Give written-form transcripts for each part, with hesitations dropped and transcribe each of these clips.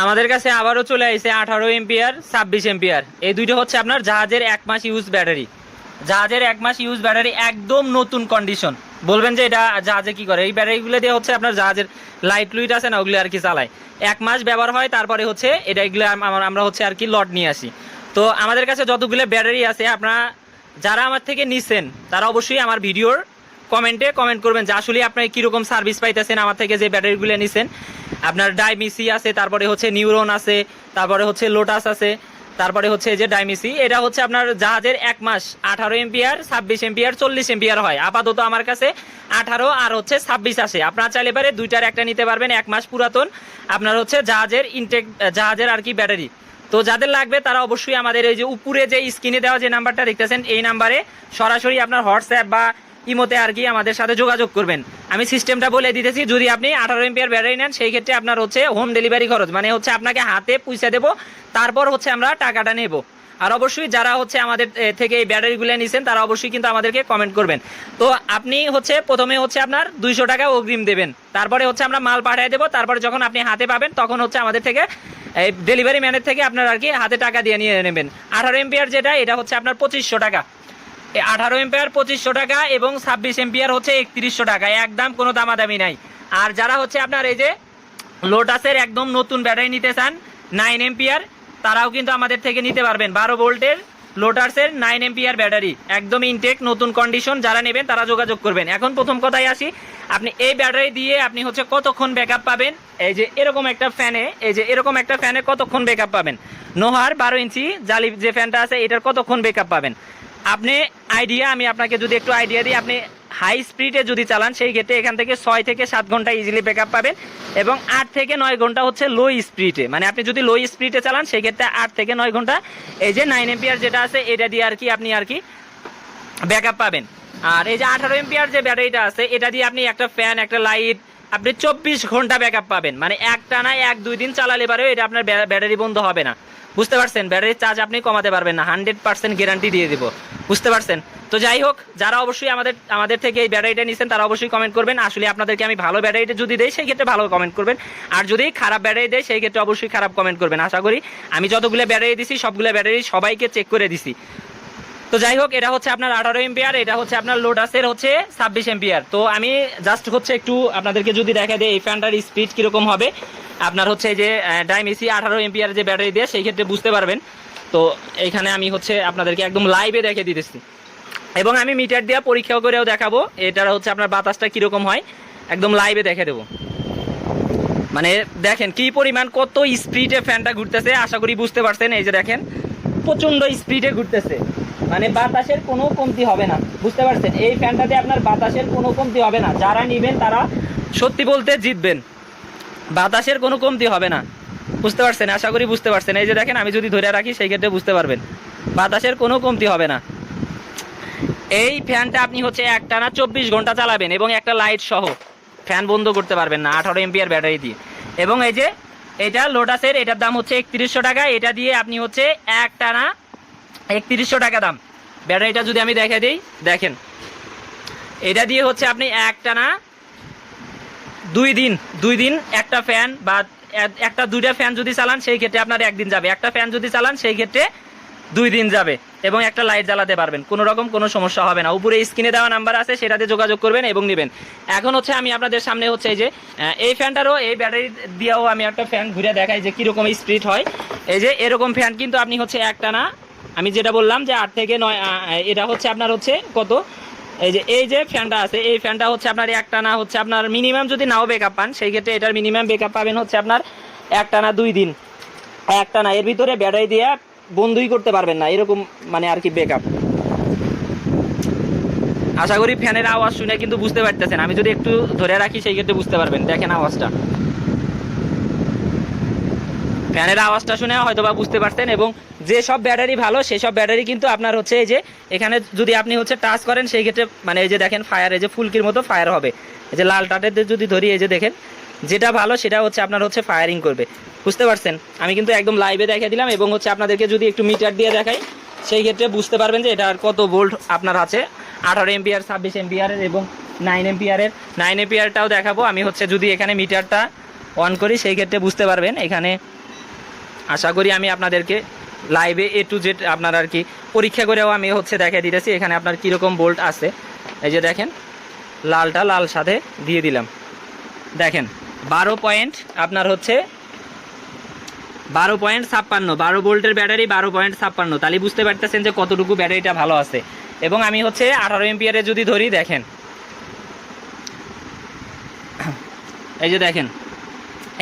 আমাদের কাছে আবারও চলে আসছে 18 এম্পিয়ার 26 এম্পিয়ার, এই দুইটা হচ্ছে আপনার জাহাজের 1 মাস ইউজ ব্যাটারি। জাহাজের 1 মাস ইউজ ব্যাটারি, একদম নতুন কন্ডিশন। বলবেন যে এটা জাহাজে কি করে, এই ব্যাটারিগুলো দিয়ে হচ্ছে আপনার জাহাজের লাইট লুইট আছে না, ওগুলো আর কি চালায়। 1 মাস ব্যবহার হয়, তারপরে হচ্ছে এটা এগুলো আমরা হচ্ছে আর কি লট নিয়ে আসি। তো আমাদের কাছে যতগুলো ব্যাটারি আছে, আপনারা যারা আমার থেকে নিছেন তারা অবশ্যই আমার ভিডিওর কমেন্টে কমেন্ট করবেন যে আসলে আপনি কীরকম সার্ভিস পাইতেছেন আমার থেকে যে ব্যাটারিগুলো নিছেন। আপনার ডাইমিসি আছে, তারপরে হচ্ছে নিউরন আছে, তারপরে হচ্ছে লোটাস আছে, তারপরে হচ্ছে যে ডাইমিসি। এটা হচ্ছে আপনার জাহাজের 1 মাস 18 এম্পিয়ার 26 এম্পিয়ার 40 এম্পিয়ার হয়। আপাতত আমার কাছে 18 আর হচ্ছে 26 আসে। আপনারা চাইলে পারে দুইটার একটা নিতে পারবেন। 1 মাস পুরাতন আপনার হচ্ছে জাহাজের ইনটেক, জাহাজের আর কি ব্যাটারি। তো যাদের লাগবে তারা অবশ্যই আমাদের এই যে উপরে যে স্ক্রিনে দেওয়া যে নাম্বারটা দেখতেছেন, এই নাম্বারে সরাসরি আপনার হোয়াটসঅ্যাপ বা ইমোতে আর কি আমাদের সাথে যোগাযোগ করবেন। আমি সিস্টেমটা বলে দিতেছি, যদি আপনি 18 এম্পিয়ার ব্যাটারি নেন সেই ক্ষেত্রে আপনার হচ্ছে হোম ডেলিভারি খরচ, মানে হচ্ছে আপনাকে হাতে পয়সা দেবো, তারপর হচ্ছে আমরা টাকাটা নেব। আর অবশ্যই যারা হচ্ছে আমাদের থেকে এই ব্যাটারিগুলো নিছেন তারা অবশ্যই কিন্তু আমাদেরকে কমেন্ট করবেন। তো আপনি হচ্ছে প্রথমে হচ্ছে আপনার 200 টাকা অগ্রিম দেবেন, তারপরে হচ্ছে আমরা মাল পাঠিয়ে দেবো। তারপরে যখন আপনি হাতে পাবেন তখন হচ্ছে আমাদের থেকে এই ডেলিভারি ম্যানের থেকে আপনার আর কি হাতে টাকা দিয়ে নিয়ে নেবেন। 18 এম্পিয়ার যেটা, এটা হচ্ছে আপনার 2500 টাকা। 18 এম্পিয়ার 2500 টাকা এবং 26 এম্পিয়ার হচ্ছে 3100 টাকা, একদম কোনো দামাদামি নাই। আর যারা হচ্ছে আপনার এই যে লোটাসের একদম নতুন ব্যাটারি নিতে চান 9 এম্পিয়ার, তারাও কিন্তু আমাদের থেকে নিতে পারবেন। 12 ভোল্টের লোটাসের 9 এম্পিয়ার ব্যাটারি, একদম ইনটেক নতুন কন্ডিশন। যারা নেবেন তারা যোগাযোগ করবেন। এখন প্রথম কথায় আসি, আপনি এই ব্যাটারি দিয়ে আপনি হচ্ছে কতক্ষণ ব্যাকআপ পাবেন। এই যে এরকম একটা ফ্যানে, এই যে এরকম একটা ফ্যানে কতক্ষণ ব্যাকআপ পাবেন। নোহার 12 ইঞ্চি জালি যে ফ্যানটা আছে, এটার কতক্ষণ ব্যাকআপ পাবেন আপনি আইডিয়া, আমি আপনাকে যদি একটু আইডিয়া দিই, আপনি হাই স্পিডে যদি চালান সেই ক্ষেত্রে এখান থেকে 6 থেকে 7 ঘন্টা ইজিলি ব্যাকআপ পাবেন, এবং 8 থেকে 9 ঘন্টা হচ্ছে লো স্পিডে। মানে আপনি যদি লো স্পিডে চালান সেই ক্ষেত্রে 8 থেকে 9 ঘন্টা এই যে 9 এম্পিয়ার যেটা আছে এটা দিয়ে আর কি আপনি আর কি ব্যাকআপ পাবেন। আর এই যে 18 এম্পিয়ার যে ব্যাটারিটা আছে, এটা দিয়ে আপনি একটা ফ্যান, একটা লাইট, আপনি 24 ঘন্টা ব্যাকআপ পাবেন। মানে একটানা 1-2 দিন চালালে পারেও এটা আপনার ব্যাটারি বন্ধ হবে না। বুঝতে পারছেন? ব্যাটারির চার্জ আপনি কমাতে পারবেন না, 100% গ্যারান্টি দিয়ে দিব। বুঝতে পারছেন? তো যাই হোক, যারা অবশ্যই আমাদের থেকে এই ব্যাটারিটা নিচ্ছেন তারা অবশ্যই কমেন্ট করবেন। আসলে আপনাদেরকে আমি ভালো ব্যাটারিটা যদি দেই সেই ক্ষেত্রে ভালো কমেন্ট করবেন, আর যদি খারাপ ব্যাটারি দেয় সেই ক্ষেত্রে অবশ্যই খারাপ কমেন্ট করবেন। আশা করি আমি যতগুলো ব্যাটারি দিছি সবগুলো ব্যাটারি সবাইকে চেক করে দিছি। তো যাই হোক, এটা হচ্ছে আপনার 18 এম্পিয়ার, এটা হচ্ছে আপনার লোটাসের হচ্ছে 26 এম্পিয়ার। তো আমি জাস্ট হচ্ছে একটু আপনাদেরকে যদি দেখা দেয় এই ফ্যানটার স্পিড কীরকম হবে, আপনার হচ্ছে যে ডাইমিসি 18 এম্পিয়ার যে ব্যাটারি দিয়ে সেই ক্ষেত্রে বুঝতে পারবেন। তো এইখানে আমি হচ্ছে আপনাদেরকে একদম লাইভে দেখে দিতেছি, এবং আমি মিটার দিয়ে পরীক্ষা করেও দেখাবো এটার হচ্ছে আপনার বাতাসটা কীরকম হয়, একদম লাইভে দেখে দেবো। মানে দেখেন কি পরিমাণ, কত স্পিডে ফ্যানটা ঘুরতেছে, আশা করি বুঝতে পারছেন। এই যে দেখেন প্রচণ্ড স্পিডে ঘুরতেছে, মানে বাতাসের কোনো কমতি হবে না। বুঝতে পারছেন? এই ফ্যানটাতে আপনার বাতাসের কোনো কমতি হবে না। যারা নেবেন তারা সত্যি বলতে জিতবেন, বাতাসের কোনো কমতি হবে না। বুঝতে পারছেন? আশা করি বুঝতে পারছেন। এই যে দেখেন আমি যদি ধরে রাখি সেই ক্ষেত্রে বুঝতে পারবেন বাতাসের কোনো কমতি হবে না। এই ফ্যানটা আপনি হচ্ছে একটানা 24 ঘন্টা চালাবেন এবং একটা লাইট সহ, ফ্যান বন্ধ করতে পারবেন না 18 এম্পিয়ার ব্যাটারি দিয়ে। এবং এই যে এটা লোটাসের, এটার দাম হচ্ছে 3100 টাকা। এটা দিয়ে আপনি হচ্ছে একটানা 3100 টাকা দাম। ব্যাটারিটা যদি আমি দেখে দিই, দেখেন এটা দিয়ে হচ্ছে আপনি একটানা 2 দিন একটা ফ্যান বা একটা 2টা ফ্যান যদি চালান সেই ক্ষেত্রে আপনার 1 দিন যাবে। একটা ফ্যান যদি চালান সেই ক্ষেত্রে 2 দিন যাবে, এবং একটা লাইট জ্বালাতে পারবেন, কোনো রকম কোনো সমস্যা হবে না। উপরে স্ক্রিনে দেওয়া নাম্বার আছে, সেটাতে যোগাযোগ করবেন এবং নেবেন। এখন হচ্ছে আমি আপনাদের সামনে হচ্ছে এই যে এই ফ্যানটারও, এই ব্যাটারি দিয়েও আমি একটা ফ্যান ঘুরে দেখাই যে কীরকম স্পিড হয়। এই যে এরকম ফ্যান কিন্তু আপনি হচ্ছে একটানা, আমি যেটা বললাম যে 8 থেকে 9, এটা হচ্ছে আপনার হচ্ছে কত, এই যে ফ্যানটা আছে, এই ফ্যানটা হচ্ছে আপনার একটানা হচ্ছে আপনার মিনিমাম যদি নাও ব্যাকআপ পান সেই ক্ষেত্রে এটার মিনিমাম ব্যাকআপ পাবেন হচ্ছে আপনার একটানা 2 দিন। একটানা এর ভিতরে ব্যাটারি দিয়ে বন্ধই করতে পারবেন না, এরকম মানে আর কি ব্যাকআপ। আশা করি ফ্যানের আওয়াজ শুনে কিন্তু বুঝতে পারতেছেন। আমি যদি একটু ধরে রাখি সেই ক্ষেত্রে বুঝতে পারবেন। দেখেন আওয়াজটা, ফ্যানের আওয়াজটা শুনে হয়তো বা বুঝতে পারছেন। এবং যেসব ব্যাটারি ভালো সেসব ব্যাটারি কিন্তু আপনার হচ্ছে এই যে এখানে যদি আপনি হচ্ছে টাচ করেন সেই ক্ষেত্রে মানে এই যে দেখেন ফায়ার, এই যে ফুলকির মতো ফায়ার হবে। এই যে লাল টাটেতে যদি ধরি, এই যে দেখেন যেটা ভালো সেটা হচ্ছে আপনার হচ্ছে ফায়ারিং করবে। বুঝতে পারছেন? আমি কিন্তু একদম লাইভে দেখে দিলাম, এবং হচ্ছে আপনাদেরকে যদি একটু মিটার দিয়ে দেখাই সেই ক্ষেত্রে বুঝতে পারবেন যে এটার কত ভোল্ট আপনার আছে। 18 এম্পিয়ার 26 এম্পিয়ারের এবং 9 এম্পিয়ারের। 9 এম্পিয়ারটাও দেখাবো আমি হচ্ছে যদি এখানে মিটারটা অন করি সেই ক্ষেত্রে বুঝতে পারবেন। এখানে আশা করি আমি আপনাদেরকে লাইভে A to Z আপনার আর কি পরীক্ষা করেও আমি হচ্ছে দেখিয়ে দিতেছি এখানে আপনার কীরকম বোল্ট আছে। এই যে দেখেন লালটা লাল সাথে দিয়ে দিলাম, দেখেন 12 পয়েন্ট আপনার হচ্ছে 12.56, 12 ভোল্টের ব্যাটারি 12.56, তাহলে বুঝতে পারতেছেন যে কতটুকু ব্যাটারিটা ভালো আছে। এবং আমি হচ্ছে 18 এম্পিয়ারে যদি ধরি, দেখেন এই যে দেখেন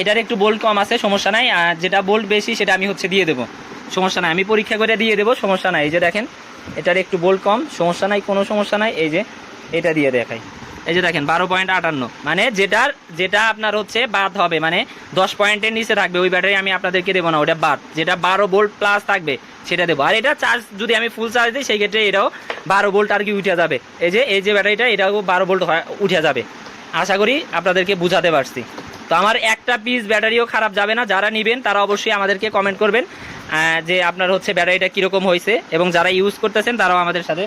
এটার একটু বোল্ট কম আছে, সমস্যা নাই, আর যেটা বোল্ট বেশি সেটা আমি হচ্ছে দিয়ে দেবো, সমস্যা নাই, আমি পরীক্ষা করে দিয়ে দেবো, সমস্যা নাই। এই যে দেখেন এটার একটু বোল্ট কম, সমস্যা নাই, কোনো সমস্যা নাই। এই যে এটা দিয়ে দেখাই, এই যে দেখেন 12.58, মানে যেটা আপনার হচ্ছে বাদ হবে, মানে 10 পয়েন্টের নিচে থাকবে ওই ব্যাটারি আমি আপনাদেরকে দেবো না, ওটা বাদ। যেটা 12 ভোল্ট প্লাস থাকবে সেটা দেবো। আর এটা চার্জ যদি আমি ফুল চার্জ দিই সেই ক্ষেত্রে এটাও 12 ভোল্ট আর কি উঠে যাবে। এই যে ব্যাটারিটা এটাও 12 ভোল্ট উঠে যাবে। আশা করি আপনাদেরকে বুঝাতে পারছি। তো আমার একটা পিস ব্যাটারিও খারাপ যাবে না। যারা নেবেন তারা অবশ্যই আমাদেরকে কমেন্ট করবেন যে আপনার হচ্ছে ব্যাটারিটা কীরকম হয়েছে, এবং যারা ইউজ করতেছেন তারাও আমাদের সাথে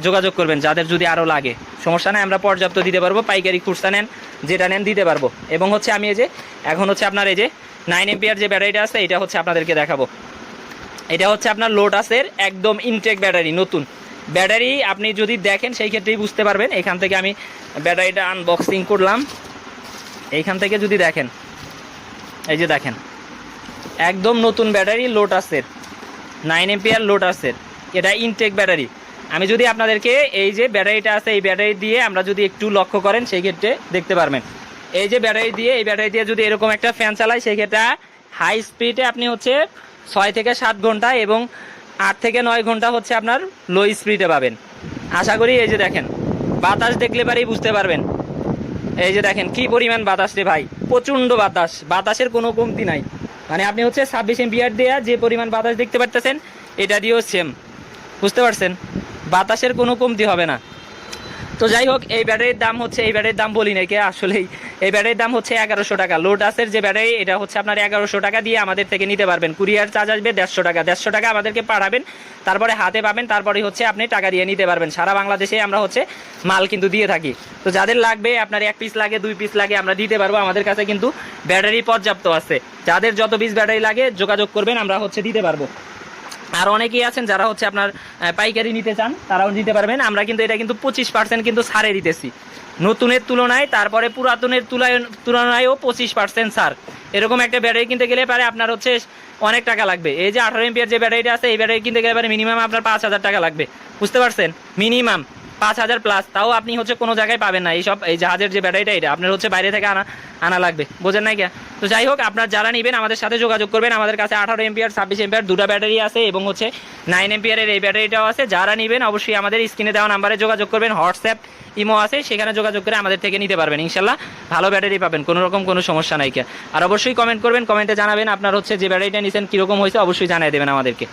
যোগাযোগ করবেন, যাদের যদি আরও লাগে সমস্যা নেই, আমরা পর্যাপ্ত দিতে পারবো, পাইকারি খুচরা নেন যেটা নেন দিতে পারবো। এবং হচ্ছে আমি এই যে এখন হচ্ছে আপনার এই যে 9 এম্পিয়ার যে ব্যাটারিটা আছে এটা হচ্ছে আপনাদেরকে দেখাবো। এটা হচ্ছে আপনার লোটাসের একদম ইনটেক ব্যাটারি, নতুন ব্যাটারি। আপনি যদি দেখেন সেই ক্ষেত্রেই বুঝতে পারবেন। এখান থেকে আমি ব্যাটারিটা আনবক্সিং করলাম, এইখান থেকে যদি দেখেন এই যে দেখেন একদম নতুন ব্যাটারি লোটাসের, 9 এম্পিয়ার লোটাসের, এটা ইনটেক ব্যাটারি। আমি যদি আপনাদেরকে এই যে ব্যাটারিটা আছে এই ব্যাটারি দিয়ে আমরা যদি একটু লক্ষ্য করেন সেই ক্ষেত্রে দেখতে পারবেন। এই যে ব্যাটারি দিয়ে যদি এরকম একটা ফ্যান চালাই সেই ক্ষেত্রে হাই স্পিডে আপনি হচ্ছে 6 থেকে 7 ঘন্টা এবং 8 থেকে 9 ঘন্টা হচ্ছে আপনার লো স্পিডে পাবেন। আশা করি এই যে দেখেন বাতাস দেখলে পারেই বুঝতে পারবেন। এই যে দেখেন কি পরিমাণ বাতাস রে ভাই, প্রচণ্ড বাতাস, বাতাসের কোনো কমতি নাই। মানে আপনি হচ্ছে 26 এম্পিয়ার দেওয়া যে পরিমাণ বাতাস দেখতে পারতেছেন এটা দিয়েও সেম, বুঝতে পারছেন, বাতাসের কোনো কমতি হবে না। তো যাই হোক এই ব্যাটারির দাম হচ্ছে, এই ব্যাটারির দাম বলি নাকি আসলেই, এই ব্যাটারির দাম হচ্ছে 1100 টাকা। লোটাসের যে ব্যাটারি এটা হচ্ছে আপনার 1100 টাকা দিয়ে আমাদের থেকে নিতে পারবেন। কুরিয়ার চার্জ আসবে 150 টাকা, 150 টাকা আমাদেরকে পাঠাবেন, তারপরে হাতে পাবেন, তারপরে হচ্ছে আপনি টাকা দিয়ে নিতে পারবেন। সারা বাংলাদেশে আমরা হচ্ছে মাল কিন্তু দিয়ে থাকি। তো যাদের লাগবে, আপনার 1 পিস লাগে 2 পিস লাগে আমরা দিতে পারবো, আমাদের কাছে কিন্তু ব্যাটারি পর্যাপ্ত আছে। যাদের যত পিস ব্যাটারি লাগে যোগাযোগ করবেন, আমরা হচ্ছে দিতে পারবো। আর অনেকেই আছেন যারা হচ্ছে আপনার পাইকারি নিতে চান তারাও নিতে পারবেন। আমরা কিন্তু এটা কিন্তু 25% কিন্তু ছাড়ে দিতেছি নতুনের তুলনায়, তারপরে পুরাতনের তুলনায়ও 25% ছাড়। এরকম একটা ব্যাটারি কিনতে গেলে পারে আপনার হচ্ছে অনেক টাকা লাগবে। এই যে 18 এম্পিয়ার যে ব্যাটারিটা আছে এই ব্যাটারি কিনতে গেলে পারে মিনিমাম আপনার 5000 টাকা লাগবে, বুঝতে পারছেন, মিনিমাম 5000 প্লাস। তাও আপনি হচ্ছে কোনো জায়গায় পাবেন না। এই জাহাজের যে ব্যাটারিটা এটা আপনার হচ্ছে বাইরে থেকে আনা লাগবে, বোঝেন নাই কে? তো যাই হোক আপনার যারা নেবেন আমাদের সাথে যোগাযোগ করবেন। আমাদের কাছে 18 এম্পিয়ার 26 এম্পিয়ার দুটো ব্যাটারি আছে এবং হচ্ছে 9 এম্পিয়ারের এই ব্যাটারিটাও আছে। যারা নেবেন অবশ্যই আমাদের স্ক্রিনে দেওয়া নাম্বারে যোগাযোগ করবেন, হোয়াটসঅ্যাপ ইমো আছে, সেখানে যোগাযোগ করে আমাদের থেকে নিতে পারবেন। ইনশাল্লাহ ভালো ব্যাটারি পাবেন, কোনো রকম কোনো সমস্যা নাই কে। আর অবশ্যই কমেন্ট করবেন, কমেন্টে জানাবেন আপনার হচ্ছে যে ব্যাটারিটা নিছেন কীরকম হয়েছে, অবশ্যই জানিয়ে দেবেন আমাদেরকে।